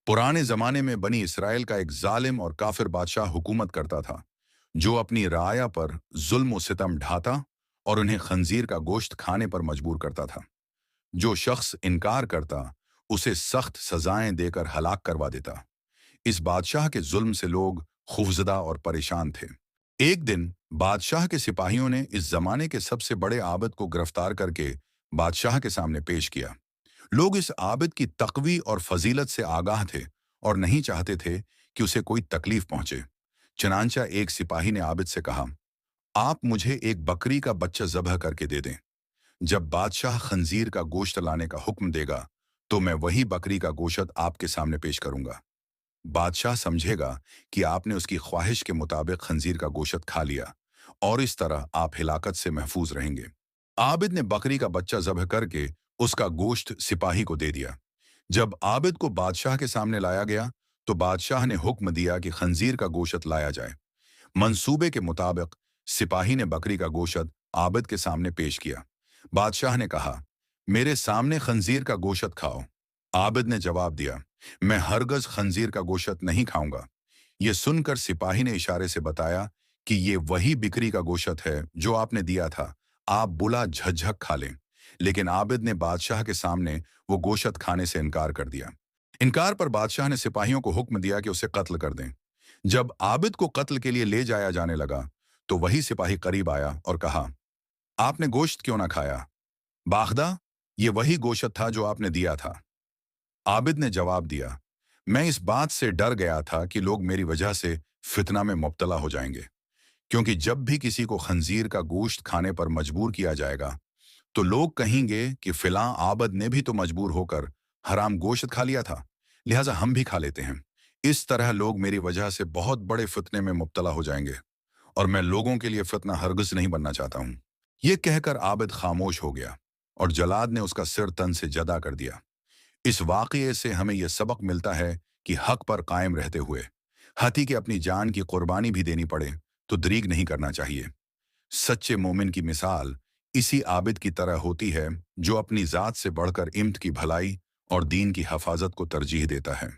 पुराने जमाने में बनी इसराइल का एक जालिम और काफिर बादशाह हुकूमत करता था, जो अपनी राया पर जुल्म और सितम ढाता और उन्हें खंजीर का गोश्त खाने पर मजबूर करता था। जो शख्स इनकार करता, उसे सख्त सजाएं देकर हलाक करवा देता। इस बादशाह के जुल्म से लोग खौफजदा और परेशान थे। एक दिन बादशाह के सिपाहियों ने इस जमाने के सबसे बड़े आबिद को गिरफ्तार करके बादशाह के सामने पेश किया। लोग इस आबिद की तकवी और फजीलत से आगाह थे और नहीं चाहते थे कि उसे कोई तकलीफ पहुंचे। चनांचा एक सिपाही ने आबिद से कहा, आप मुझे एक बकरी का बच्चा ज़बह करके दे दें। जब बादशाह खंजीर का गोश्त लाने का हुक्म देगा, तो मैं वही बकरी का गोश्त आपके सामने पेश करूंगा। बादशाह समझेगा कि आपने उसकी ख्वाहिश के मुताबिक खंजीर का गोश्त खा लिया और इस तरह आप हिलाकत से महफूज रहेंगे। आबिद ने बकरी का बच्चा ज़बह करके उसका गोश्त सिपाही को दे दिया। जब आबिद को बादशाह के सामने लाया गया, तो बादशाह ने हुक्म दिया कि खंजीर का गोश्त लाया जाए। मंसूबे के मुताबिक सिपाही ने बकरी का गोश्त आबिद के सामने पेश किया। बादशाह ने कहा, मेरे सामने खंजीर का गोश्त खाओ। आबिद ने जवाब दिया, मैं हरगज खंजीर का गोश्त नहीं खाऊंगा। यह सुनकर सिपाही ने इशारे से बताया कि ये वही बकरी का गोश्त है जो आपने दिया था, आप बुला झकझक खा लें। लेकिन आबिद ने बादशाह के सामने वो गोश्त खाने से इनकार कर दिया। इनकार पर बादशाह ने सिपाहियों को हुक्म दिया कि उसे कत्ल कर दें। जब आबिद को कत्ल के लिए ले जाया जाने लगा, तो वही सिपाही करीब आया और कहा, आपने गोश्त क्यों ना खाया? बाखदा, ये वही गोश्त था जो आपने दिया था। आबिद ने जवाब दिया, मैं इस बात से डर गया था कि लोग मेरी वजह से फितना में मुब्तला हो जाएंगे, क्योंकि जब भी किसी को खंजीर का गोश्त खाने पर मजबूर किया जाएगा, तो लोग कहेंगे कि फिलां आबिद ने भी तो मजबूर होकर हराम गोश्त खा लिया था, लिहाजा हम भी खा लेते हैं। इस तरह लोग मेरी वजह से बहुत बड़े फितने में मुब्तला हो जाएंगे और मैं लोगों के लिए फितना हरगिज नहीं बनना चाहता हूं। यह कहकर आबिद खामोश हो गया और जलाद ने उसका सिर तन से जदा कर दिया। इस वाक़ये से हमें यह सबक मिलता है कि हक पर कायम रहते हुए हती कि अपनी जान की कुर्बानी भी देनी पड़े तो दरीग नहीं करना चाहिए। सच्चे मोमिन की मिसाल इसी आबिद की तरह होती है, जो अपनी जात से बढ़कर इम्त की भलाई और दीन की हफाजत को तरजीह देता है।